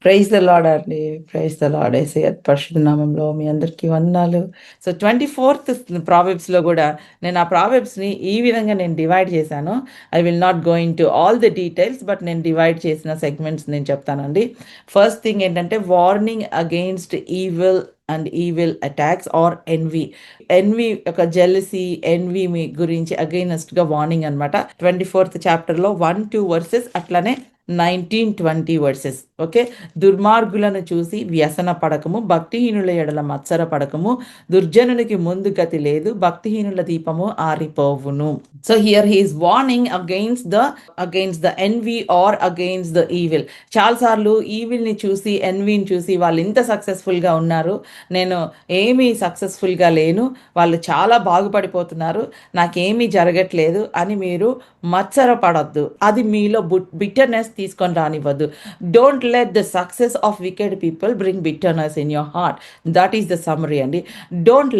Praise the lord అండి. Praise the lord. Yesayya పరిశుద్ధ నామంలో మీ అందరికీ వందనాలు. సో, 24థ్ ప్రావెర్బ్స్‌లో గూడా నేను ఆ ప్రావెర్బ్స్‌ని ఈ విధంగా నేను డివైడ్ చేశాను. I will not go into all the details, but నేను డివైడ్ చేసిన సెగ్మెంట్స్ నేను చెప్తానండి. ఫస్ట్ థింగ్ ఏంటంటే warning against evil and evil attacks are envy. Envy ఒక జెలసీ, ఎన్వీ మీ గురించి అగెయినెస్ట్‌గా వార్నింగ్ అనమాట. 24థ్ చాప్టర్‌లో 1, 2 వర్సెస్ అట్లనే 19, 20 వర్సెస్. ఓకే. దుర్మార్గులను చూసి వ్యసన పడకము, భక్తిహీనుల ఎడల మత్సర పడకము, దుర్జనునికి ముందు గతి లేదు, భక్తిహీనుల దీపము ఆరిపోవును. So here he is warning against the envy or against the evil. చాలాసార్లు ఈవిల్ని చూసి, ఎన్వీని చూసి వాళ్ళు ఇంత సక్సెస్ఫుల్గా ఉన్నారు, నేను ఏమీ సక్సెస్ఫుల్గా లేను, వాళ్ళు చాలా బాగుపడిపోతున్నారు, నాకేమీ జరగట్లేదు అని మీరు మత్సరపడద్దు. అది మీలో బిట్టర్నెస్ తీసుకొని రానివ్వద్దు. Don't let the success of wicked people bring bitterness in your heart. That is the summary అండి. Don't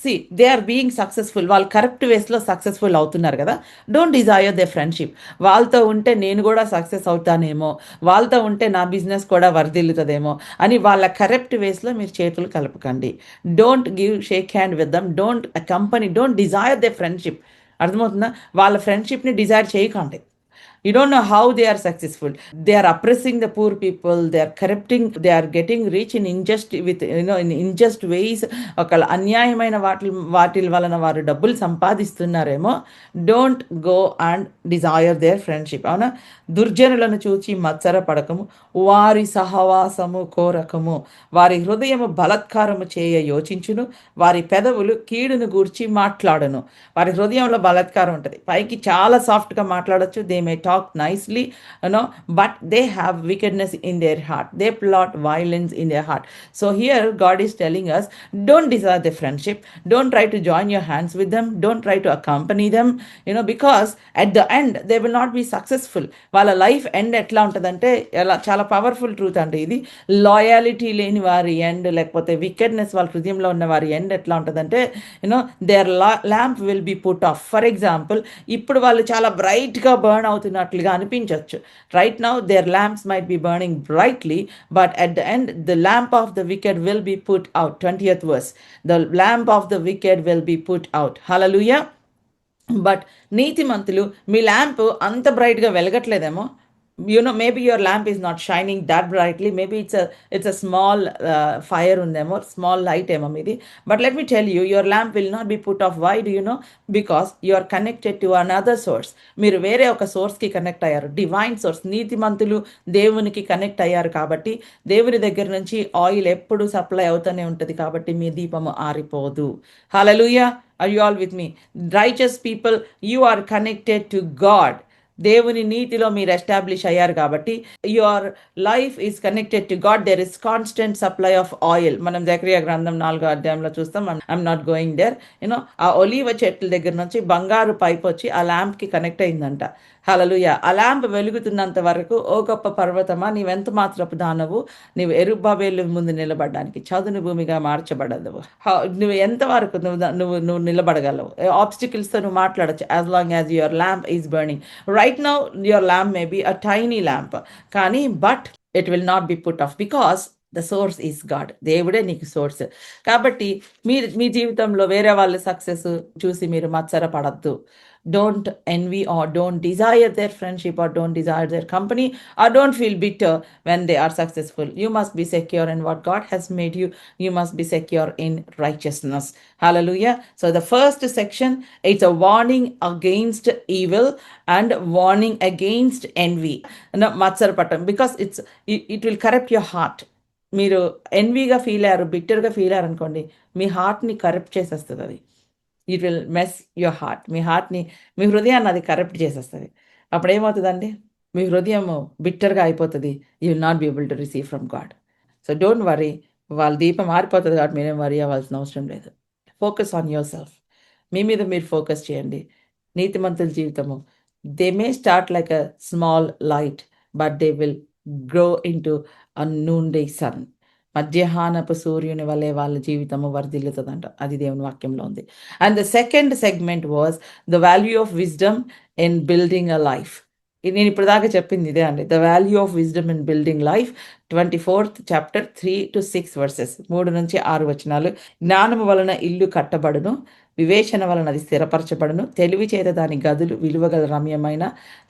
see they are being successful, వాళ్ళు కరెక్ట్ వేస్లో సక్సెస్ఫుల్ అవుతున్నారు కదా. Don't desire their friendship. వాళ్ళతో ఉంటే నేను కూడా సక్సెస్ అవుతానేమో, వాళ్ళతో ఉంటే నా బిజినెస్ కూడా వర్ధిల్లుతుందేమో అని వాళ్ళ కరెక్ట్ వేస్లో మీరు చేతులు కలపకండి. Don't give shake hand with them, don't desire their friendship. అర్థమవుతుందా? వాళ్ళ ఫ్రెండ్షిప్ని డిజైర్ చేయకండి. You don't know how they are successful. They are oppressing the poor people, they are corrupting, they are getting rich in unjust ways. ఒకళ్ళ అన్యాయమైన వాటి వలన వారు డబ్బులు సంపాదిస్తున్నారేమో. Don't go and desire their friendship. అవునా? దుర్జనులను చూచి మత్సర పడకము, వారి సహవాసము కోరకము, వారి హృదయము బలత్కారము చేయ యోచించును, వారి పెదవులు కీడును గూర్చి మాట్లాడను. వారి హృదయంలో బలత్కారం ఉంటుంది. పైకి చాలా సాఫ్ట్గా మాట్లాడచ్చు, they may talk nicely, but they have wickedness in their heart. They plot violence in their heart. So here God is telling us, don't desire the friendship. Don't try to join your hands with them. Don't try to accompany them, because at the end they will not be successful. వాళ్ళ life end ఎట్లా ఉంటుందంటే, చాలా powerful truth అండి ఇది. Loyalty లేని వారి end, లేకపోతే wickedness వాళ్ళ హృదయంలో ఉన్న వారి ఎండ్ ఎట్లా ఉంటుందంటే, their lamp will be put off. For example, ఇప్పుడు వాళ్ళు చాలా బ్రైట్గా బర్న్ అవుతున్నట్లుగా అనిపించవచ్చు. Right now their lamps might be burning brightly, but at the end the lamp of the wicked will be put out. 20th verse, the lamp of the wicked will be put out. Hallelujah. But నీతిమంతులు, మీ lamp అంత బ్రైట్గా వెలగట్లేదేమో. Maybe your lamp is not shining that brightly. Maybe it's a small fire undemo, small light emo midi. But let me tell you, your lamp will not be put off. Why do you know? Because you are connected to another source. మీరు వేరే ఒక సోర్స్కి connect అయ్యారు, divine source. నీతిమంతులు దేవునికి connect అయ్యారు కాబట్టి దేవుని దగ్గర నుంచి ఆయిల్ ఎప్పుడు సప్లై అవుతూనే ఉంటుంది, కాబట్టి మీ దీపము ఆరిపోదు. Hallelujah. Are you all with me? Righteous people, you are connected to God. దేవుని నీతిలో మీరు ఎస్టాబ్లిష్ అయ్యారు కాబట్టి your life is connected to God. There is constant supply of oil. మనం జకరియా గ్రంథం 4వ అధ్యాయంలో చూస్తాం. I'm not going there. ఆ ఒలీవ చెట్ల దగ్గర నుంచి బంగారు పైప్ వచ్చి ఆ ల్యాంప్కి కనెక్ట్ అయిందంట. హల్లెలూయా. ఆ ల్యాంప్ వెలుగుతున్నంత వరకు, ఓ గొప్ప పర్వతమా, నీవెంత మాత్రపు దానవు, నీవు ఎరుబ్బేలు ముందు నిలబడడానికి చదును భూమిగా మార్చబడదు. నువ్వు ఎంతవరకు నువ్వు నిలబడగలవు? ఆబ్స్టికల్స్తో నువ్వు మాట్లాడచ్చు, as long as your lamp is burning. Right now your lamp may be a tiny lamp, కానీ but it will not be put off, because the source is God. దేవుడే నీకు సోర్స్. కాబట్టి మీ జీవితంలో వేరే వాళ్ళ సక్సెస్ చూసి మీరు మత్సర పడద్దు. Don't envy or don't desire their friendship or don't desire their company or don't feel bitter when they are successful. You must be secure in what God has made you. You must be secure in righteousness. Hallelujah. So the first section, it's a warning against evil and warning against envy. Matsar patam, because it will corrupt your heart. మీరు ఎన్వీగా feel అయ్యారు, బిట్టర్గా feel అయ్యారు అనుకోండి, మీ హార్ట్ని corrupt చేసేస్తుంది అది. It will mess your heart. మీ హృదయాన్ని అది corrupt చేసేస్తుంది. అప్పుడు ఏమవుతుందండి? మీ హృదయము బిట్టర్గా అయిపోతుంది. You will not be able to receive from God. So don't worry. వాళ్ళ దీపం మారిపోతుంది కాబట్టి మీరేం వరీ అవ్వాల్సిన అవసరం లేదు. Focus on yourself. మీ మీద మీరు ఫోకస్ చేయండి. నీతిమంతుల జీవితము, they may start like a small light, but they will grow into a noonday sun. మధ్యాహ్నపు సూర్యుని వలె వాళ్ళ జీవితము వర్ధిల్లుతుందంట. అది దేవుని వాక్యంలో ఉంది. And the second segment was the value of wisdom in building a life. నేను ఇప్పుడు దాకా చెప్పింది ఇదే అండి. The value of wisdom in building life 24th chapter 3-6 versus 3-6 వచనాలు. జ్ఞానము వలన ఇల్లు కట్టబడును, వివేచన వలన అది స్థిరపరచబడును, తెలివి చేత దాని గదులు విలువగల రమ్యమైన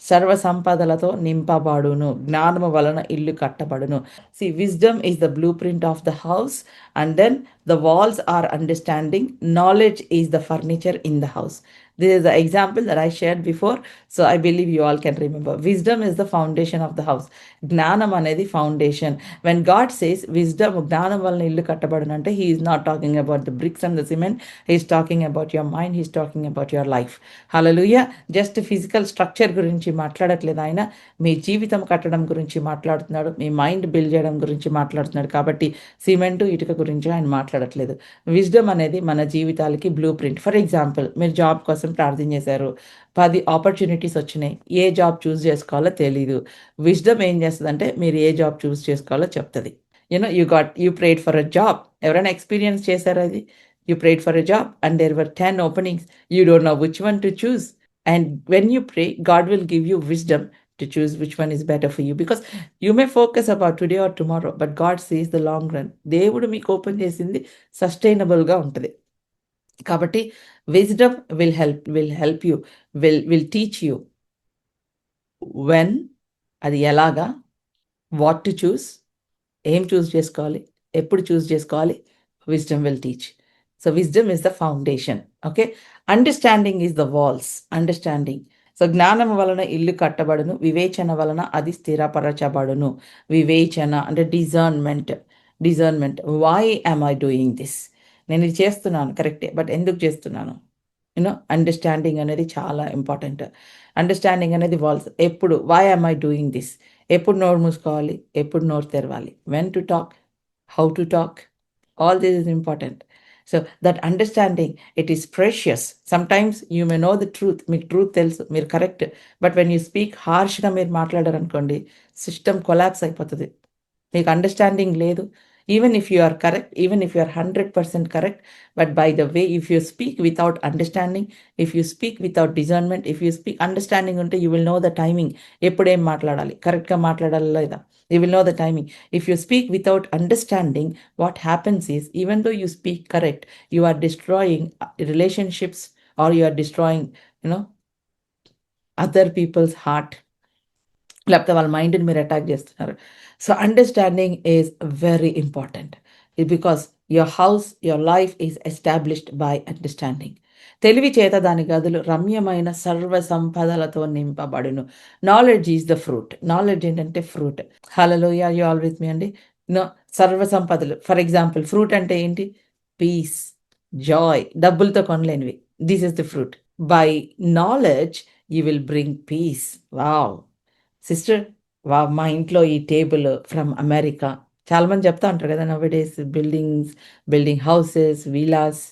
సర్వ సంపదలతో నింపబడును. జ్ఞానము వలన ఇల్లు కట్టబడును. See wisdom is the blueprint of the house and then the walls are understanding. Knowledge is the furniture in the house. This is the example that I shared before. So I believe you all can remember. Wisdom is the foundation of the house. Gnanam anedi foundation. When God says wisdom, gnanam valna illu kattabadunante, he is not talking about the bricks and the cement. He is talking about your mind. He is talking about your life. Hallelujah. Just physical structure గురించి మాట్లాడట్లేదు ఆయన, మీ జీవితం కట్టడం గురించి మాట్లాడుతున్నాడు, మీ mind build చేయడం గురించి మాట్లాడుతున్నాడు. కాబట్టి సిమెంటు ఇటుక గురించి ఆయన మాట్లాడట్లేదు. విజ్డమ్ అనేది మన జీవితాలకి బ్లూ ప్రింట్. ఫర్ ఎగ్జాంపుల్, మీరు జాబ్ కోసం ప్రార్థన చేశారు, 10 ఆపర్చునిటీస్ వచ్చినాయి, ఏ జాబ్ చూస్ చేసుకోవాలో తెలీదు. విజ్డమ్ ఏం చేస్తుందంటే మీరు ఏ జాబ్ చూస్ చేసుకోవాలో చెప్తుంది. You prayed for a job. ఎవరైనా ఎక్స్పీరియన్స్ చేశారా అది? You prayed for a job and there were 10 openings. You don't know which one to choose. And when you pray, God will give you wisdom to choose which one is better for you, because you may focus about today or tomorrow, but God sees the long run. దేవుడు మీకు open చేసింది సస్టైనబుల్గా ఉంటుంది. కాబట్టి wisdom will help you, will teach you when, అది ఎలాగా, what to choose, ఏం చూస్ చేసుకోవాలి, ఎప్పుడు చూస్ చేసుకోవాలి. Wisdom will teach. So wisdom is the foundation. Okay, understanding is the walls. Understanding. So జ్ఞానం వలన ఇల్లు కట్టబడును, వివేచన వలన అది స్థిరపరచబడును. వివేచన అంటే discernment. Why am I doing this? నేను ఇది చేస్తున్నాను కరెక్టే, బట్ ఎందుకు చేస్తున్నాను? అండర్స్టాండింగ్ అనేది చాలా ఇంపార్టెంట్. అండర్స్టాండింగ్ అనేది వాల్స్. ఎప్పుడు, why am I doing this? ఎప్పుడు నోరు మూసుకోవాలి, ఎప్పుడు నోరు తెరవాలి, when to talk, how to talk, all this is important. So that understanding, it is precious. Sometimes you may know the truth, మీకు ట్రూత్ తెలుసు, మీరు correct, but when you speak హార్ష్గా మీరు మాట్లాడారు అనుకోండి, సిస్టమ్ కొలాప్స్ అయిపోతుంది. మీకు అండర్స్టాండింగ్ లేదు. Even if you are correct, even if you are 100% correct, but by the way, if you speak without understanding, if you speak without discernment, if you speak understanding unte, you will know the timing. ఎప్పుడేం మాట్లాడాలి, కరెక్ట్గా మాట్లాడాలి లేదా, you will know the timing. If you speak without understanding, what happens is, even though you speak correct, you are destroying relationships, or you are destroying, other people's heart, లేకపోతే వాళ్ళ మైండ్ని మీరు attack చేస్తున్నారు. So understanding is very important, because your house, your life is established by understanding. తెలివి చేత దాని గదులు రమ్యమైన సర్వ సంపదలతో నింపబడును. Knowledge is the fruit. Knowledge ఏంటంటే fruit. Hallelujah, you all with me అండి. సర్వ సంపదలు. ఫర్ ఎగ్జాంపుల్, ఫ్రూట్ అంటే ఏంటి? పీస్, జాయ్, డబ్బులతో కొనలేనివి. This is the fruit. By knowledge you will bring peace. Wow sister, మా ఇంట్లో ఈ టేబుల్ ఫ్రమ్ అమెరికా. చాలామంది చెప్తా ఉంటారు కదా, nowadays building houses, villas.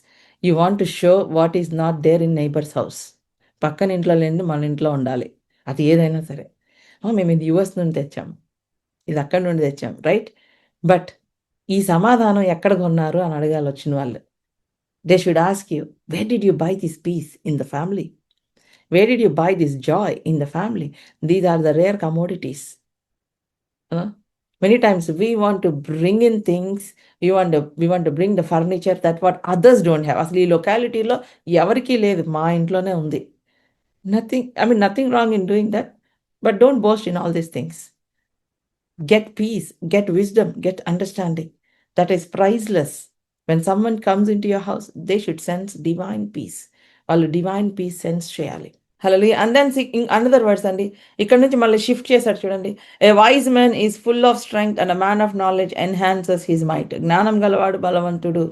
You want to show what is not there in neighbours house. పక్కన ఇంట్లో లేనిది మన ఇంట్లో ఉండాలి, అది ఏదైనా సరే. మేము ఇది యూఎస్ నుండి తెచ్చాం, ఇది అక్కడి నుండి తెచ్చాం, రైట్? బట్ ఈ సమాధానం ఎక్కడ కొన్నారు అని అడగాలి వచ్చిన వాళ్ళు. They should ask you, where did you buy this piece in the family? Where did you buy this joy in the family? These are the rare commodities. Many times we want to bring in things, we want to bring the furniture that what others don't have. Asli locality lo evariki ledhu, ma intlone undi. Nothing wrong in doing that, but don't boast in all these things. Get peace, get wisdom, get understanding. That is priceless. When someone comes into your house, they should sense divine peace. వాళ్ళు divine piece sense చేయాలి. హల్లెలూయా. And then another words అండి, ఇక్కడ నుంచి మళ్ళీ shift చేశారు చూడండి. ఏ wise man is full of strength and a man of knowledge enhances his might. జ్ఞానం గలవాడు బలవంతుడు,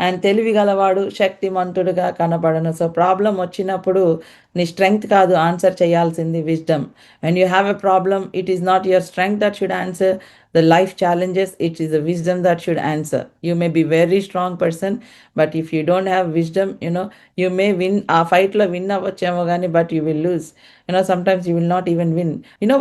అండ్ తెలివి గలవాడు శక్తిమంతుడుగా కనబడను. సో ప్రాబ్లం వచ్చినప్పుడు నీ స్ట్రెంగ్త్ కాదు ఆన్సర్ చేయాల్సింది, wisdom. When you have a problem, it is not your strength that should answer, the life challenges, it is the wisdom that should answer. You may be very strong person, but if you don't have wisdom, you may win ఆ fight లో win అవ్వచ్చేమో కానీ but you will lose. Sometimes you will not even win.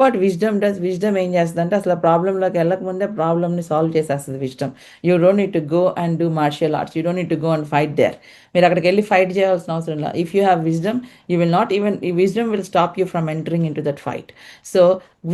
What wisdom does? Wisdom ఏం చేస్తుంది అంటే అసలు ప్రాబ్లంలోకి వెళ్ళకముందే ప్రాబ్లమ్ని సాల్వ్ చేసేస్తుంది wisdom. You don't need to go and do martial arts, you don't need to go and fight there. మీరు అక్కడికి వెళ్ళి ఫైట్ చేయాల్సిన అవసరం లేదు. If you have wisdom, you will not even, wisdom will stop you from entering in to that fight. So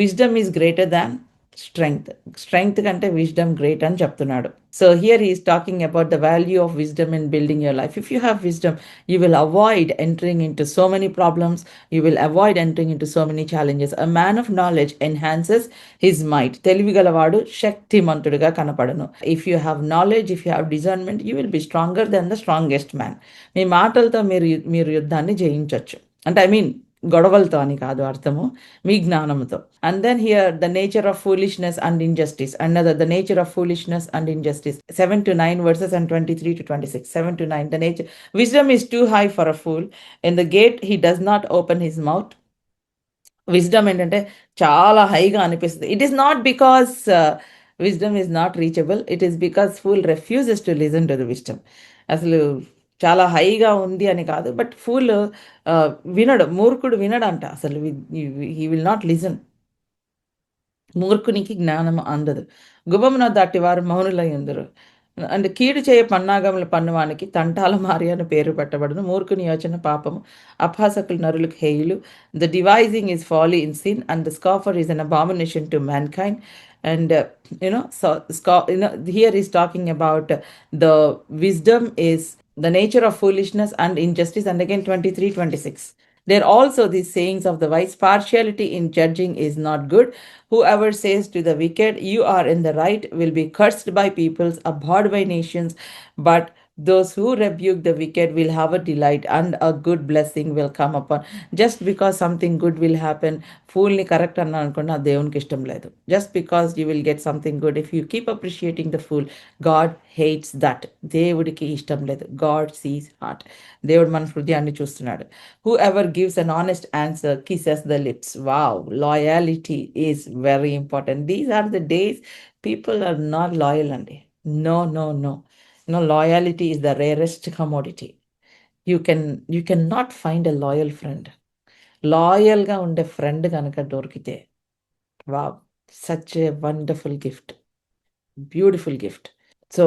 wisdom is greater than strength కంటే wisdom great అని చెప్తున్నాడు. So here he is talking about the value of wisdom in building your life. If you have wisdom, you will avoid entering into so many problems, you will avoid entering into so many challenges. A man of knowledge enhances his might. తెలివిగలవాడు శక్తిమంతుడిగా కనపడను. If you have knowledge, if you have discernment, you will be stronger than the strongest man. మీ మాటలతో మీరు యుద్ధాన్ని జయించవచ్చు. అంటే I mean గొడవలతో అని కాదు అర్థము, మీ జ్ఞానంతో. And then hear the nature of foolishness and injustice. another the nature of foolishness and injustice. 7 to 9 verses and 23 to 26. 7 to 9. The nature, wisdom is too high for a fool. In the gate he does not open his mouth. Wisdom ఏంటంటే చాలా హైగా అనిపిస్తుంది. It is not because wisdom is not reachable, it is because fool refuses to listen to the wisdom. అసలు చాలా హైగా ఉంది అని కాదు, బట్ ఫూల్ వినడు, మూర్ఖుడు వినడంట. అసలు హీ విల్ నాట్ లిజన్. మూర్ఖునికి జ్ఞానం అందదు. గుబమున దాటి వారు మౌనులై ఉందరు. అండ్ కీడు చేయ పన్నాగముల పన్నువానికి తంటాల మారి అని పేరు పెట్టబడును. మూర్ఖుని యోచన పాపము, అభాసకులు నరులకు హేయులు. The devising is folly in sin and the scoffer is an abomination to mankind. And here is talking about the wisdom is the nature of foolishness and injustice. And again 23, 26. There also these sayings of the wise, partiality in judging is not good. Whoever says to the wicked, you are in the right, will be cursed by peoples, abhorred by nations. But those who rebuke the wicked will have a delight, and a good blessing will come upon. Just because something good will happen, ఫూల్ని correct అన్నా అనుకోండి, ఆ దేవునికి ఇష్టం లేదు. Just because you will get something good, if you keep appreciating the fool, God hates that. దేవుడికి ఇష్టం లేదు. God sees heart. దేవుడు మన హృదయాన్ని చూస్తున్నాడు. Whoever gives an honest answer kisses the lips. Wow, loyalty is very important. These are the days people are not loyal అండి. No no no no, loyalty is the rarest commodity. You can not find a loyal friend. లాయల్గా ఉండే friend కనుక దొరికితే, wow, such a wonderful gift, beautiful gift. So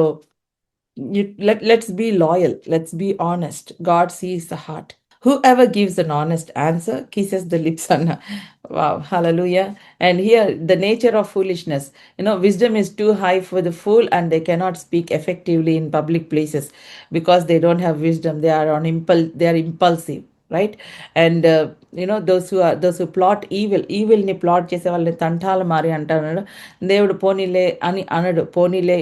let's be loyal, let's be honest. God sees the heart. Whoever gives an honest answer kisses the lips. Wow, hallelujah. And here the nature of foolishness, wisdom is too high for the fool, and they cannot speak effectively in public places because they don't have wisdom. They are they are impulsive, right? And those who plot evil ని plot చేసే వాళ్ళని తంటాలు మారి అంటారు. దేవుడు పోనీలే అని అనడు. పోనీలే,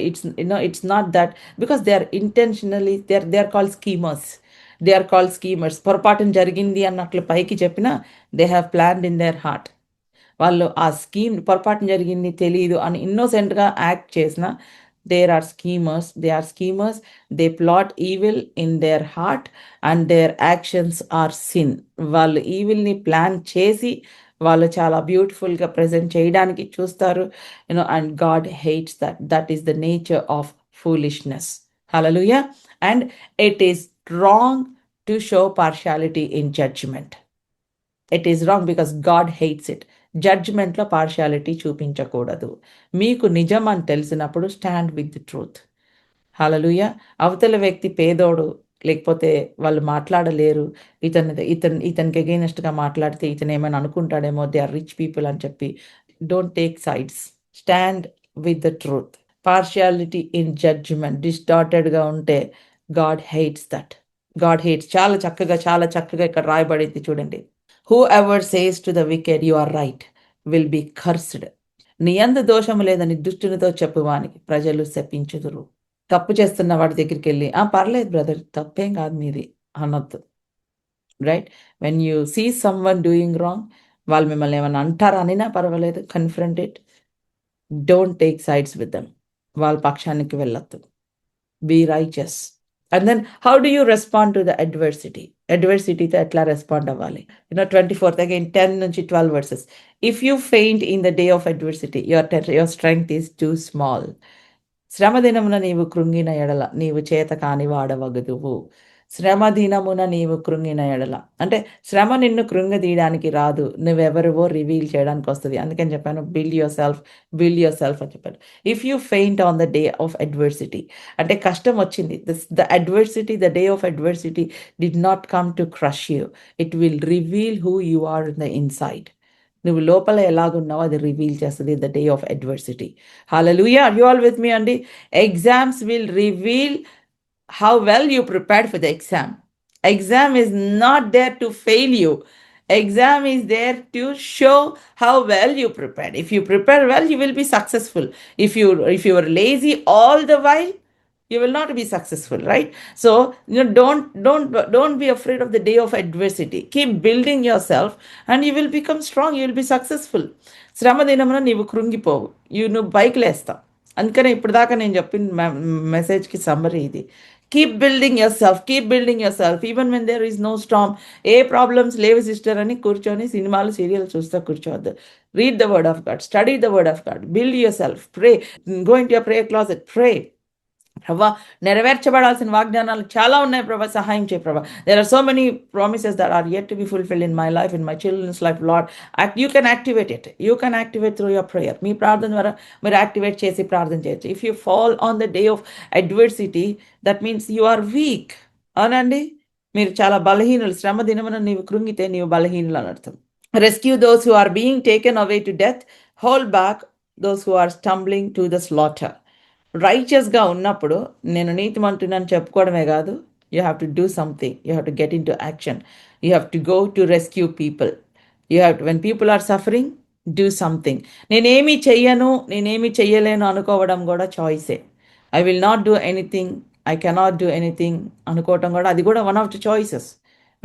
it's not that, because they are intentionally they are called schemers. పొరపాటున జరిగింది అన్నట్లు పైకి చెప్పినా, they have planned in their heart. వాళ్ళు ఆ స్కీమ్, పొరపాటున జరిగింది తెలియదు అని ఇన్నోసెంట్గా యాక్ట్ చేసిన, they are schemers. They plot evil in their heart and their actions are sin. వాళ్ళు ఈవిల్ని ప్లాన్ చేసి వాళ్ళు చాలా బ్యూటిఫుల్గా ప్రజెంట్ చేయడానికి చూస్తారు, and God hates that. That is the nature of foolishness. Hallelujah. And it is wrong to show partiality in judgement. It is wrong because God hates it. జడ్జ్మెంట్లో partiality చూపించకూడదు. మీకు నిజం అని తెలిసినప్పుడు stand with the truth. Hallelujah. అవతల వ్యక్తి పేదోడు, లేకపోతే వాళ్ళు మాట్లాడలేరు, ఇతనికి అగెయినెస్ట్గా మాట్లాడితే ఇతను ఏమైనా అనుకుంటాడేమో, దే ఆర్ రిచ్ పీపుల్ అని చెప్పి, don't take sides, stand with the truth. Partiality in judgement డిస్టార్టెడ్గా ఉంటే God hates that. God hates. చాలా చక్కగా ఇక్కడ రాయబడింది చూడండి. Whoever says to the wicked, you are right, will be cursed. నీ యందు దోషము లేదని దుష్టునితో చెప్పువానికి ప్రజలు శపించుదురు. తప్పు చేస్తున్న వాడి దగ్గరికి వెళ్ళి, పర్లేదు బ్రదర్, తప్పేం కాదు మీది అనొద్దు. Right? When you see someone doing wrong, వాళ్ళు మిమ్మల్ని ఏమైనా అంటారా అనినా పర్వాలేదు, confront it. Don't take sides with them. వాళ్ళ పక్షానికి వెళ్ళొద్దు. Be righteous. And then how do you respond to the అడ్వర్సిటీతో ఎట్లా రెస్పాండ్ అవ్వాలి? 24th అగైన్ 10 నుంచి 12 verses. If you faint in the day of adversity your strength is too small. శ్రమ దినమున నీవు కృంగిన ఎడల నీవు చేత కాని వాడవగదువు. శ్రమ దినమున నీవు కృంగిన ఎడల అంటే శ్రమ నిన్ను కృంగదీయడానికి రాదు, నువ్వెవరివో రివీల్ చేయడానికి వస్తుంది. అందుకని చెప్పాను బిల్డ్ యువర్ సెల్ఫ్ అని చెప్పాను. If you faint on the day of adversity అంటే కష్టం వచ్చింది, the day of adversity did not come to crush you, it will reveal who you are in the inside. నువ్వు లోపల ఎలాగున్నావో అది రివీల్ చేస్తుంది the day of adversity. Hallelujah, are you all with me అండి? Exams will reveal how well you prepared for the exam. Exam is not there to fail you. Exam is there to show how well you prepared. If you prepare well, you will be successful. If you are lazy all the while, you will not be successful, right? So don't be afraid of the day of adversity. Keep building yourself and you will become strong, you will be successful. శ్రమ దినమున నీవు కృంగిపోవు, నువ్వు bike లేస్తావు. అందుకనే ఇప్పుడు దాకా నేను చెప్పిన మెసేజ్కి సమ్మరీ ఇది. Keep building yourself even when there is no storm. ఏ ప్రాబ్లమ్స్ లేవు సిస్టర్ అని కూర్చొని సినిమాలు సీరియల్ చూస్తూ కూర్చోవద్దు. Read the word of God, study the word of God, build your self, pray, go into your prayer closet, pray. ప్రభా, నెరవేర్చబడాల్సిన వాగ్దానాలు చాలా ఉన్నాయి ప్రభా, సహాయం చేయ ప్రభా. There are so many promises that are yet to be fulfilled in my life, in my children's life. Lord, you can activate through your prayer. మీ ప్రార్థన ద్వారా మీరు యాక్టివేట్ చేసి ప్రార్థన చేయొచ్చు. If you fall on the day of adversity, that means you are weak. అవునండి, మీరు చాలా బలహీనులు. శ్రమ దినమున నీవు కృంగితే నీవు బలహీనులు అని అర్థం. Rescue those who are being taken away to death, hold back those who are stumbling to the slaughter. రైచియస్గా ఉన్నప్పుడు నేను నీతిమంతునని చెప్పుకోవడమే కాదు, you have to do something, you have to get into action, you have to go to rescue people. When people are suffering, do something. నేనేమి చెయ్యలేను అనుకోవడం కూడా చాయిసే. I will not do anything, I cannot do anything అనుకోవటం కూడా, అది కూడా one of the choices,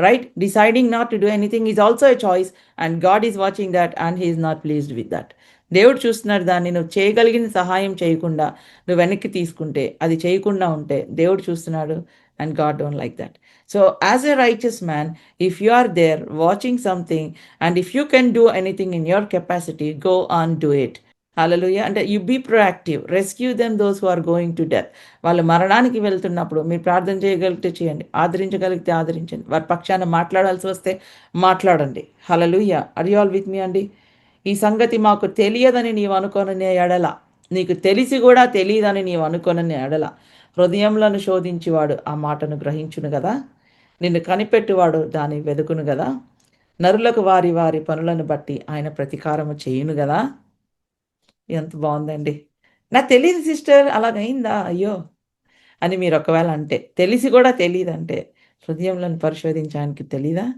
right? Deciding not to do anything is also a choice, and God is watching that and he is not pleased with that. దేవుడు చూస్తున్నాడు దాన్ని. నువ్వు చేయగలిగిన సహాయం చేయకుండా నువ్వు వెనక్కి తీసుకుంటే, అది చేయకుండా ఉంటే దేవుడు చూస్తున్నాడు, and God don't like that. So as a righteous man, if you are there watching something and if you can do anything in your capacity, go on do it. Hallelujah. అంటే you be proactive, rescue them those who are going to death. వాళ్ళు మరణానికి వెళ్తున్నప్పుడు మీరు ప్రార్థన చేయగలిగితే చేయండి, ఆదరించగలిగితే ఆదరించండి, వారి పక్షాన మాట్లాడాల్సి వస్తే మాట్లాడండి. హల్లెలూయా. Are you all with me అండి? ఈ సంగతి మాకు తెలియదని నీవు అనుకొనని ఎడల, నీకు తెలిసి కూడా తెలియదని నీవు అనుకొనని ఎడల, హృదయములను శోధించేవాడు ఆ మాటను గ్రహించును కదా, నిన్ను కనిపెట్టువాడు దాన్ని వెదుకును కదా, నరులకు వారి వారి పనులను బట్టి ఆయన ప్రతీకారము చేయును కదా. ఎంత బాగుందండి. నాకు తెలియదు సిస్టర్, అలాగైందా అయ్యో అని మీరు ఒకవేళ అంటే, తెలిసి కూడా తెలియదంటే, హృదయంలను పరిశోధించడానికి తెలీదా?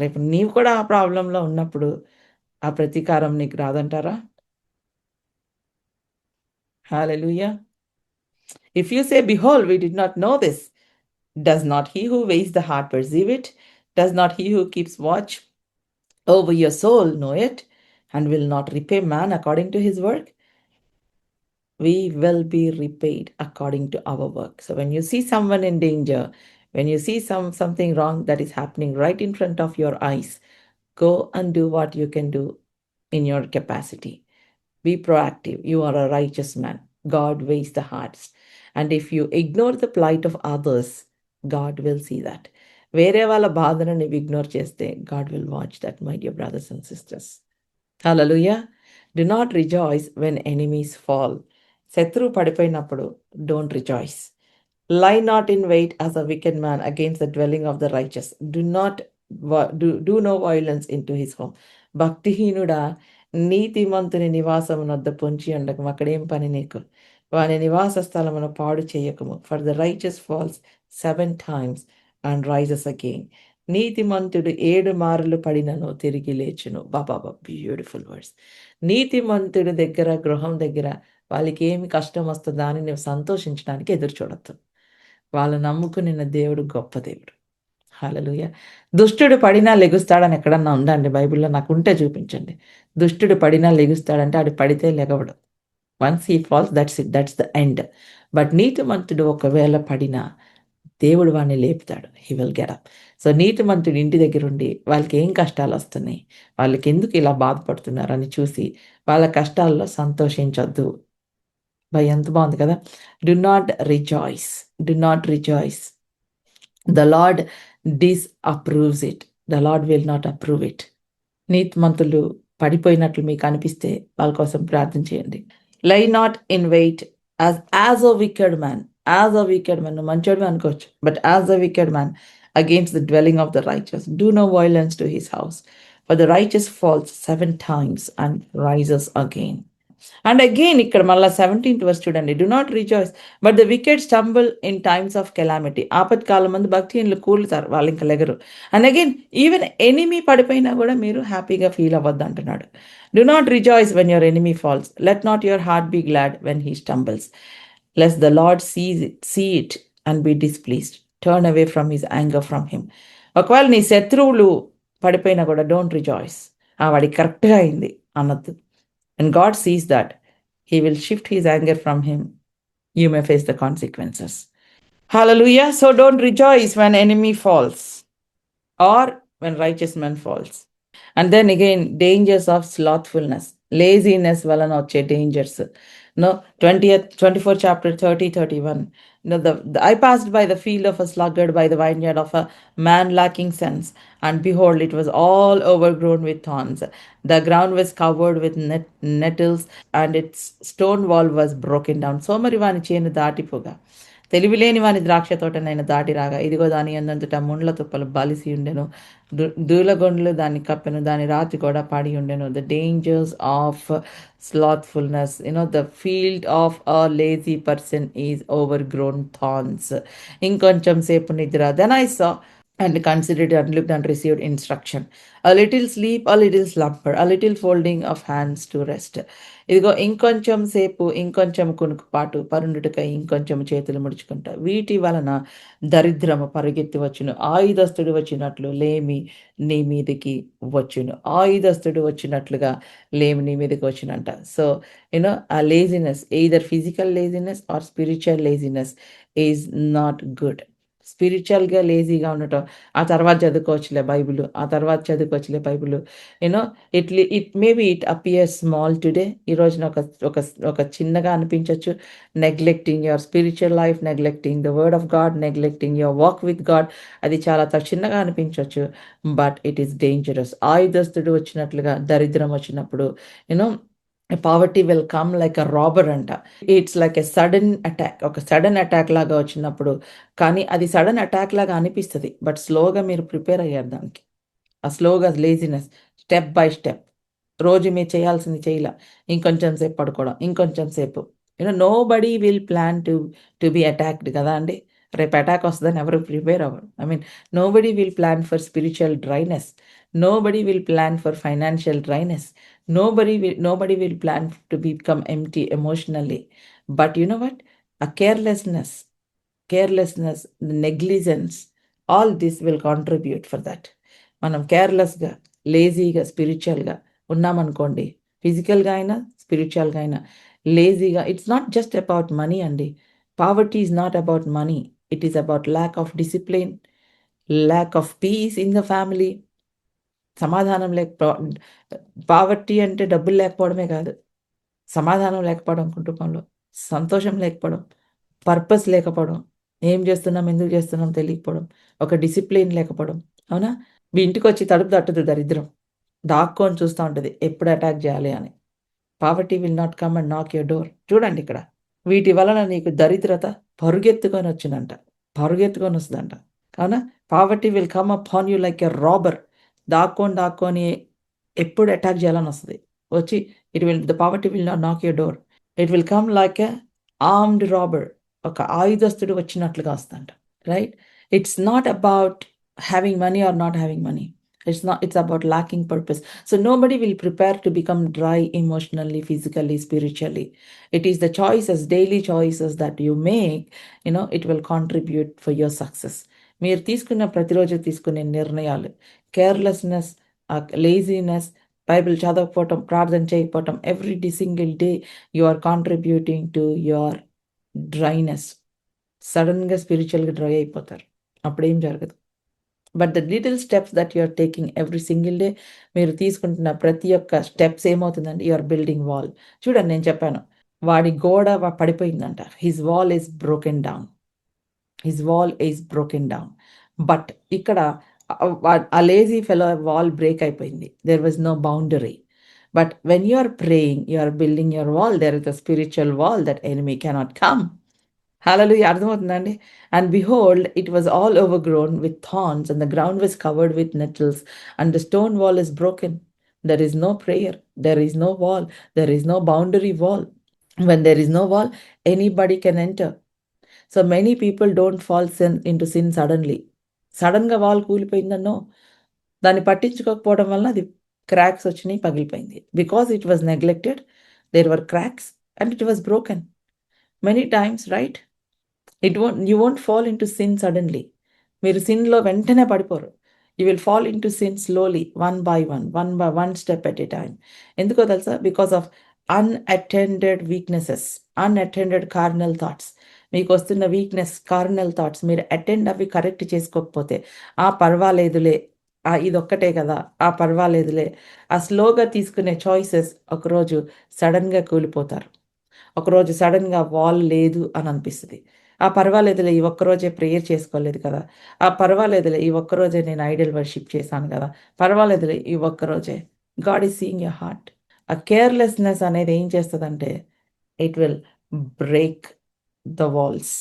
రేపు నీవు కూడా ఆ ప్రాబ్లంలో ఉన్నప్పుడు ఆ ప్రతీకారం నీకు రాదంటారా? హల్లెలూయా. If you say, behold, we did not know this, does not he who weighs the heart perceive it? Does not he who keeps watch over your soul know it? And will not repay man according to his work? We will be repaid according to our work. So when you see someone in danger, when you see something wrong that is happening right in front of your eyes, go and do what you can do in your capacity. Be proactive. You are a righteous man. God weighs the hearts. And if you ignore the plight of others, God will see that. వేరే వాళ్ళ బాధను నువ్వు ignore చేస్తే, God will watch that, my dear brothers and sisters. Hallelujah. Do not rejoice when enemies fall. శత్రువు పడిపోయినప్పుడు don't rejoice. Lie not in wait as a wicked man against the dwelling of the righteous. Do no violence into his home. భక్తిహీనుడా, నీతిమంతుని నివాసమునొద్ద పొంచి ఉండకము. అక్కడేం పని నీకు? వాని నివాస స్థలమును పాడు చేయకము. For the righteous falls 7 times and rises again. నీతిమంతుడు 7 మారులు పడినను తిరిగి లేచును. బాబా, బ్యూటిఫుల్ వర్డ్స్. నీతిమంతుడి దగ్గర, గృహం దగ్గర వాళ్ళకి ఏమి కష్టం వస్తుందా అని నువ్వు సంతోషించడానికి ఎదురు చూడొద్దు. వాళ్ళు నమ్ముకున్న దేవుడు గొప్ప దేవుడు. హల్లెలూయా. దుష్టుడు పడినా లెగుస్తాడని ఎక్కడన్నా ఉందండి బైబిల్లో? నాకు ఉంటే చూపించండి. దుష్టుడు పడినా లెగుస్తాడంటే ఆడు పడితే లెగవడు. Once he falls, that's it, that's the end. But నీతిమంతుడు ఒకవేళ పడినా దేవుడు వాడిని లేపుతాడు. He will get up. So నీతిమంతుడు ఇంటి దగ్గరుండి వాళ్ళకి ఏం కష్టాలొస్తున్నాయి, వాళ్ళకి ఎందుకు ఇలా బాధపడుతున్నారని చూసి వాళ్ళ కష్టాల్లో సంతోషించొద్దు. ఎంత బాగుంది కదా! Do not rejoice. Do not rejoice. The Lord disapproves it. The Lord will not approve it. నీతిమంతులు పడిపోయినట్లు మీకు అనిపిస్తే వాళ్ళ కోసం ప్రార్థన చేయండి. Lie not in wait as a wicked man. As a wicked man, నువ్వు మంచోడివి అనుకోవచ్చు, but as a wicked man against the dwelling of the righteous. Do no violence to his house. For the righteous falls 7 times and rises again. And again ఇక్కడ మళ్ళీ 17th verse చూడండి. Do not rejoice but the wicked stumble in times of calamity. ఆపత్కాలం మంది భక్తిహీనులు కూలుతారు, వాళ్ళు ఇంకా లెగరు. అండ్ అగైన్ ఈవెన్ ఎనిమీ పడిపోయినా కూడా మీరు హ్యాపీగా ఫీల్ అవ్వద్దు అంటున్నాడు. Do not rejoice when your enemy falls. Let not your heart be glad when he stumbles. Lest the Lord see it and be displeased. Turn away from his anger from him. ఒకవేళ నీ శత్రువులు పడిపోయినా కూడా don't rejoice. వాడికి కరెక్ట్గా అయింది అన్నద్దు. And God sees that. He will shift his anger from him. You may face the consequences. Hallelujah. So don't rejoice when enemy falls or when righteous man falls. And then again, dangers of slothfulness. Laziness వలన వచ్చే dangers. No, 24th chapter 30, 31. No, I passed by the field of a sluggard, by the vineyard of a man lacking sense, and behold, it was all overgrown with thorns. The ground was covered with nettles, and its stone wall was broken down. సోమరి వాని చేను దాటిపోగా, తెలివిలేని వాని ద్రాక్ష తోటనైనా దాటి రాగా, ఇదిగో దాని యందంతట ముండ్ల తుప్పలు బలిసి ఉండెను, దూలగొండ్లు దాన్ని కప్పెను, దాని రాతి కూడా పడి ఉండెను. The dangers of slothfulness. The field of a lazy person is overgrown thorns. ఇంకొంచెం సేపు నిద్ర. Then I saw and considered and looked and received instruction. A little sleep, a little slumber, a little folding of hands to rest. ఇదిగో ఇంకొంచెం సేపు, ఇంకొంచెం కునుకుపాటు, పరుండుటకై ఇంకొంచెం చేతులు ముడుచుకుంటా. వీటి వలన దరిద్రము పరుగెత్తి వచ్చును. ఆయుధస్తుడు వచ్చినట్లు లేమి నీ మీదకి వచ్చును. ఆయుధస్తుడు వచ్చినట్లుగా లేమి నీ మీదకి వచ్చునంట. సో ఆ laziness, either physical laziness or spiritual laziness is not good. స్పిరిచువల్గా లేజీగా ఉండటం, ఆ తర్వాత చదువుకోవచ్చులే Bible. It maybe it appears small today. ఈ రోజున ఒక చిన్నగా అనిపించవచ్చు. Neglecting your spiritual life, neglecting the word of God, neglecting your walk with God. అది చాలా చిన్నగా అనిపించవచ్చు, బట్ ఇట్ ఈస్ డేంజరస్. ఆయుధస్తుడు వచ్చినట్లుగా దరిద్రం వచ్చినప్పుడు poverty will come like a robber అంట. It's like a sudden attack. ఒక సడన్ అటాక్ లాగా వచ్చినప్పుడు, కానీ అది సడన్ అటాక్ లాగా అనిపిస్తుంది, బట్ స్లోగా మీరు ప్రిపేర్ అయ్యారు దానికి. ఆ స్లోగా లేజినెస్, స్టెప్ బై స్టెప్. రోజు మీరు చేయాల్సింది చేయలే, ఇంకొంచెం సేపు పడుకోవడం, ఇంకొంచెం సేపు. Nobody will plan to be attacked కదా అండి. రేపు అటాక్ వస్తుందని ఎవరు ప్రిపేర్ అవ్వరు. Nobody will plan for spiritual dryness. Nobody will plan for financial dryness. Nobody will plan to become empty emotionally. But you know what? A carelessness, negligence, all this will contribute for that. మనం కేర్లెస్గా, లేజీగా, స్పిరిచువల్గా ఉన్నామనుకోండి, ఫిజికల్గా అయినా స్పిరిచువల్గా అయినా లేజీగా, it's not just about money అండి. Poverty is not about money. It is about lack of discipline, lack of peace in the family. సమాధానం పావర్టీ అంటే డబ్బులు లేకపోవడమే కాదు, సమాధానం లేకపోవడం కుటుంబంలో, సంతోషం లేకపోవడం, పర్పస్ లేకపోవడం, ఏం చేస్తున్నాం, ఎందుకు చేస్తున్నాం తెలియకపోవడం, ఒక డిసిప్లిన్ లేకపోవడం. అవునా? మీ ఇంటికి వచ్చి తలుపు తట్టదు దరిద్రం, దాక్కొని చూస్తూ ఉంటుంది ఎప్పుడు అటాక్ చేయాలి అని. Poverty will not come and knock your door. చూడండి ఇక్కడ, వీటి వలన నీకు దరిద్రత పరుగెత్తుకొని వస్తుందంట. అవునా? Poverty will come upon you like a robber. దాక్కొని ఎప్పుడు అటాక్ చేయాలని వస్తుంది వచ్చి. The poverty will not knock your door. It will come like an armed robber. ఒక ఆయుధస్తుడు వచ్చినట్లుగా వస్తుందంట. Right? It's not about having money or not having money. It's about lacking purpose. So nobody will prepare to become dry emotionally, physically, spiritually. It is the daily choices that you make, it will contribute for your success. మీరు ప్రతిరోజు తీసుకునే నిర్ణయాలు, carelessness, laziness, Bible చదవకపోవటం, ప్రార్థన చేయకపోవటం, every single day you are contributing to your dryness. సడన్గా స్పిరిచువల్గా dry అయిపోతారు. అప్పుడేం జరగదు. But the little steps that you are taking every single day, మీరు తీసుకుంటున్న ప్రతి ఒక్క స్టెప్స్ ఏమవుతుందంటే యు ఆర్ బిల్డింగ్ వాల్. చూడండి, నేను చెప్పాను, వాడి గోడ పడిపోయిందంట. His wall is broken down. His wall is broken down. But ఇక్కడ ఆ లేజీ ఫెలో వాల్ బ్రేక్ అయిపోయింది. There was no boundary. But when you are praying, you are building your wall, there is a spiritual wall that enemy cannot come. Hallelujah! అర్థమవుతుందండి? And behold it was all overgrown with thorns and the ground was covered with nettles and the stone wall is broken. There is no prayer. There is no wall. There is no boundary wall. When there is no wall, anybody can enter. So many people don't fall into sin suddenly. సడన్‌గా wall కూలిపోయిందనో, దాన్ని పట్టించుకోకపోవడం వలన అది cracks వచ్చినాయి, పగిలిపోయింది. Because it was neglected, there were cracks and it was broken. Many times, right? You won't fall into sin suddenly. మీరు సిన్‌లో వెంటనే పడిపోరు. You will fall into sin slowly, one by one step at a time. ఎందుకో తెలుసా? Because of unattended weaknesses, unattended carnal thoughts. మీకొస్తున్న weakness, carnal thoughts మీరు అవి correct చేసుకోకపోతే, పర్వాలేదులే, ఇదొక్కటే కదా, పర్వాలేదులే, ఆ స్లోగా తీసుకునే చాయిసెస్ ఒకరోజు సడన్‌గా కూలిపోతారు. ఒకరోజు సడన్‌గా వాల్ లేదు అని అనిపిస్తది. పర్వాలేదులే, ఈ ఒక్కరోజే ప్రేయర్ చేసుకోలేదు కదా, పర్వాలేదులే, ఈ ఒక్కరోజే నేను ఐడల్ వర్షిప్ చేశాను కదా, పర్వాలేదులే, ఈ ఒక్కరోజే. God is seeing your heart. ఆ కేర్‌లెస్‌నెస్ అనేది ఏం చేస్తదంటే, it will break the walls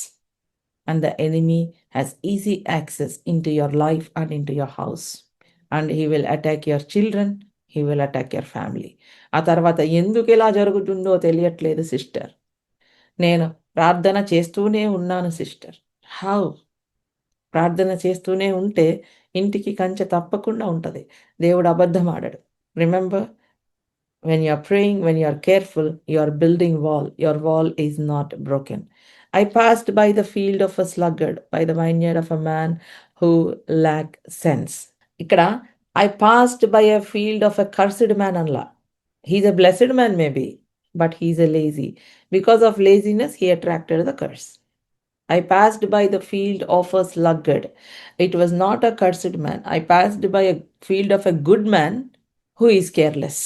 and the enemy has easy access into your life and into your house, and he will attack your children, he will attack your family. ఆ తర్వాత ఎందుకిలా జరుగుతుందో తెలియట్లేదు sister. నేను ప్రార్థన చేస్తూనే ఉన్నాను సిస్టర్. హౌ? ప్రార్థన చేస్తూనే ఉంటే ఇంటికి కంచె తప్పకుండా ఉంటది. దేవుడు అబద్ధం ఆడడు. Remember, when you are praying, when you are careful, you are building wall. Your wall is not broken. I passed by the field of a sluggard, by the vineyard of a man who lacked sense. ఇక్కడ I passed by a field of a cursed man అనలా. He's a blessed man maybe, but he's a lazy. Because of laziness, he attracted the curse. I passed by the field of a sluggard. It was not a cursed man. I passed by a field of a good man who is careless.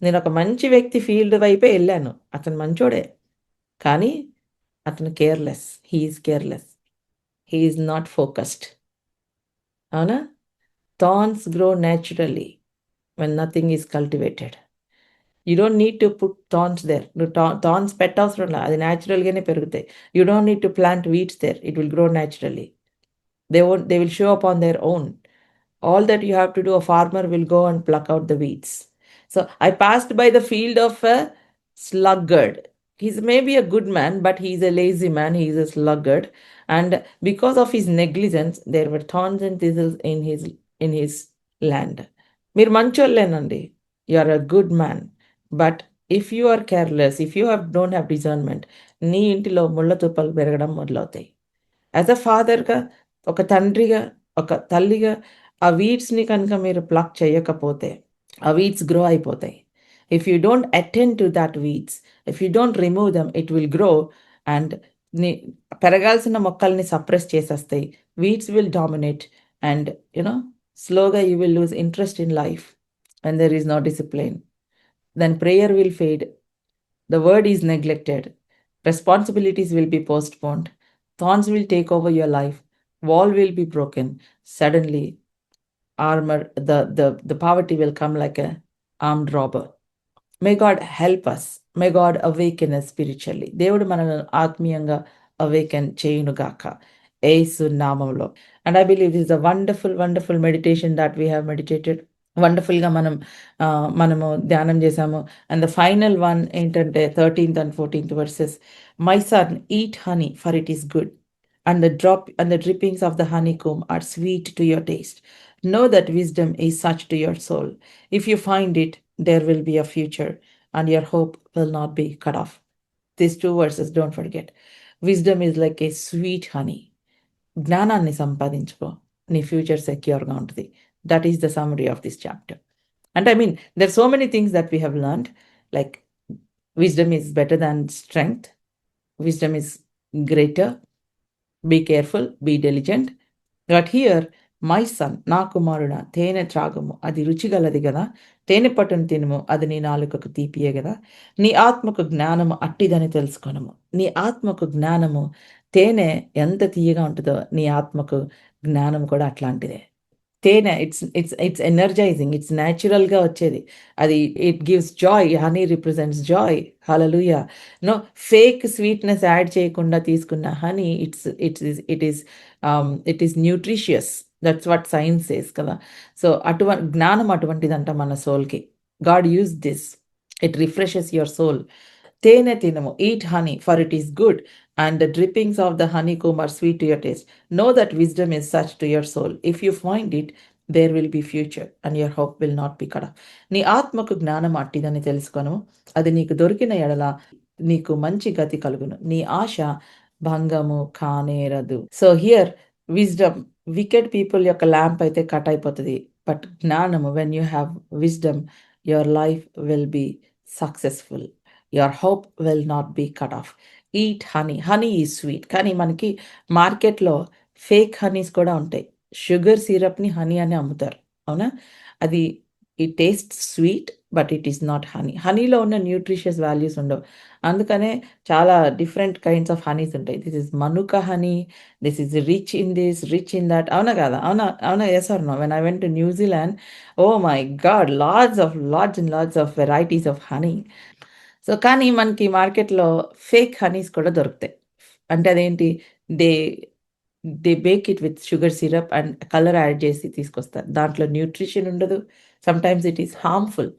నేను ఒక మంచి వ్యక్తి field వైపే వెళ్ళాను. అతను మంచోడే. కానీ అతను careless. He is careless. He is not focused. అవునా? Thorns grow naturally when nothing is cultivated. You don't need to put thorns there. నువ్వు థార్న్స్ పెట్టవసరం లే. అది నేచురల్‌గానే పెరుగుతాయి. You don't need to plant weeds there. It will grow naturally. They will show up on their own. All that you have to do, a farmer will go and pluck out the weeds. So I passed by the field of a sluggard. He's maybe a good man, but he's a lazy man. He's a sluggard. And because of his negligence, there were thorns and thistles in his land. మీరు మంచోళ్ళేనండి. You are a good man. But if you are careless, if you don't have discernment, నీ ఇంటిలో ముళ్ళ తుప్పలు పెరగడం మొదలవుతాయి. As a ఫాదర్‌గా, ఒక తండ్రిగా, ఒక తల్లిగా ఆ వీడ్స్‌ని కనుక మీరు ప్లక్ చేయకపోతే, ఆ వీడ్స్ గ్రో అయిపోతాయి. If you don't attend to that weeds, if you don't remove them, it will grow and ని పెరగాల్సిన మొక్కల్ని సప్రెస్ చేసేస్తాయి. వీడ్స్ విల్ డామినేట్ అండ్ స్లోగా you will lose interest in life when there is no discipline. Then prayer will fade. The word is neglected. Responsibilities will be postponed. Thorns will take over your life. Wall will be broken. Suddenly, the poverty will come like a armed robber. May God help us. May God awaken us spiritually. దేవుడు మనల్ని ఆత్మీయంగా awaken చేయునుగాక యేసు నామములో. And I believe this is a wonderful meditation that we have meditated. వండర్‌ఫుల్‌గా మనము ధ్యానం చేశాము. And the final one ఏంటంటే 13th and 14th versus. My son eat honey for it is good and the drippings of the honeycomb are sweet to your taste. Know that wisdom is such to your soul. If you find it, there will be a future and your hope will not be cut off. These two verses, don't forget. Wisdom is like a sweet honey. జ్ఞానాన్ని సంపాదించుకో, నీ future సెక్యూర్‌గా ఉంటుంది. That is the summary of this chapter. And I mean, there are so many things that we have learned, like wisdom is better than strength. Wisdom is greater. Be careful, be diligent. But hear my son నా కుమారుడా తేనె త్రాగము అది రుచిగలది గదా! తేనె పట్టును తినుము అది నీ నాలుకకు తీపియే గదా! నీ ఆత్మకు జ్ఞానము అట్టిదని తెలుసుకొనుము. నీ ఆత్మకు జ్ఞానము తేనె ఎంత తియ్యగా ఉంటదో నీ ఆత్మకు జ్ఞానం కూడా అట్లాంటిదే. తేనె ఇట్స్ ఎనర్జైజింగ్. ఇట్స్ నేచురల్‌గా వచ్చేది. అది it gives joy. Honey represents joy. Hallelujah! No fake sweetness add చేయకుండా తీసుకున్న honey it is nutritious. That's what science says కదా! సో, జ్ఞానం అటువంటిదంట మన సోల్‌కి. God used this. It refreshes your soul. తేనె తినుము. Eat honey for it is good and the drippings of the honeycomb are sweet to your taste. Know that wisdom is such to your soul. If you find it, there will be future and your hope will not be cut off. నీ ఆత్మకు జ్ఞానం అట్టిదని తెలుసుకొను. అది నీకు దొరికిన ఎడల నీకు మంచి గతి కలుగును. నీ ఆశ భంగము కానేరదు. So here wisdom wicked people యొక్క ల్యాంప్ అయితే కట్ అయిపోతది. బట్ జ్ఞానము when you have wisdom your life will be successful. Your hope will not be cut off. Eat honey. Honey is sweet. కానీ మనకి మార్కెట్‌లో ఫేక్ హనీస్ కూడా ఉంటాయి. Sugar సిరప్‌ని honey అని అమ్ముతారు. అవునా? అది it tastes sweet but it is not honey. హనీలో ఉన్న న్యూట్రిషియస్ వాల్యూస్ ఉండవు. అందుకనే చాలా డిఫరెంట్ కైండ్స్ ఆఫ్ హనీస్ ఉంటాయి. This is మనుక honey, this is rich in this, rich in that. అవునా కాదా? అవునా? అవునా? Yes or no? When I went to New Zealand, oh my God! Lord's and Lord's of varieties of honey. So, కానీ మనకి మార్కెట్‌లో fake Honey's కూడా దొరుకుతాయి. అంటే అదేంటి they they bake it with sugar syrup and colour add చేసి తీసుకొస్తారు. దాంట్లో న్యూట్రిషన్ ఉండదు. Sometimes it is harmful.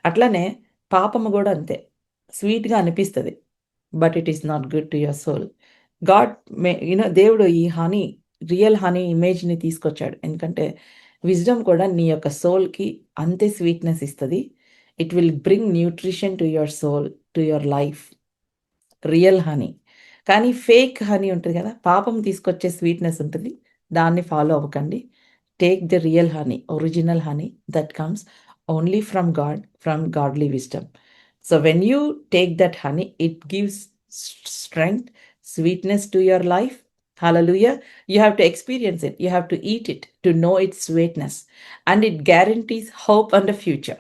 అట్లనే పాపము గూడా అంతే. స్వీట్‌గా అనిపిస్తది. But it is not good to your soul. God దేవుడు ఈ హనీ, రియల్ హనీ ఇమేజ్‌ని తీసుకొచ్చాడు. ఎందుకంటే విజ్డమ్ కూడా నీ యొక్క సోల్‌కి అంతే స్వీట్‌నెస్ ఇస్తది. It will bring nutrition to your soul, to your life. Real honey. కానీ ఫేక్ హనీ ఉంటది గదా! పాపం తీసుకొచ్చే స్వీట్‌నెస్ ఉంటది. దాన్ని ఫాలో అవ్వకండి. Take the real honey, original honey that comes only from God, from godly wisdom. So, when you take that honey, it gives strength, sweetness to your life. Hallelujah. You have to experience it. You have to eat it to know its sweetness. And it guarantees hope and a future.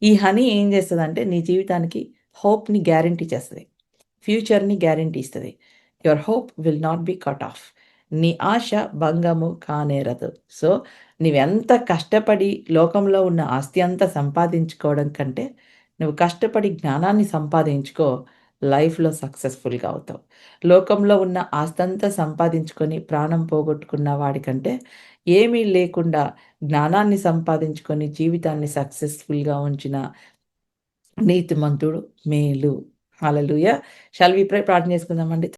ఈ honey ఏం చేస్తదంటే నీ జీవితానికి హోప్‌ని guarantee చేస్తది. ఫ్యూచర్‌ని guarantee ఇస్తది. Your hope will not be cut of. నీ ఆశ భంగము కానేరదు. సో, నీవెంత కష్టపడి లోకంలో ఉన్న ఆస్తి అంతా సంపాదించుకోవడం కంటే, నువ్వు కష్టపడి జ్ఞానాన్ని సంపాదించుకో, లైఫ్‌లో సక్సెస్‌ఫుల్‌గా అవుతావు. లోకంలో ఉన్న ఆస్తంతా సంపాదించుకొని ప్రాణం పోగొట్టుకున్న వాడికంటే, ఏమీ లేకుండా జ్ఞానాన్ని సంపాదించుకొని జీవితాన్ని సక్సెస్‌ఫుల్‌గా ఉంచిన నీతిమంతుడు మేలు. హల్లెలూయా! షాల్ వి ప్రే? ప్రార్థన చేసుకుందామండి.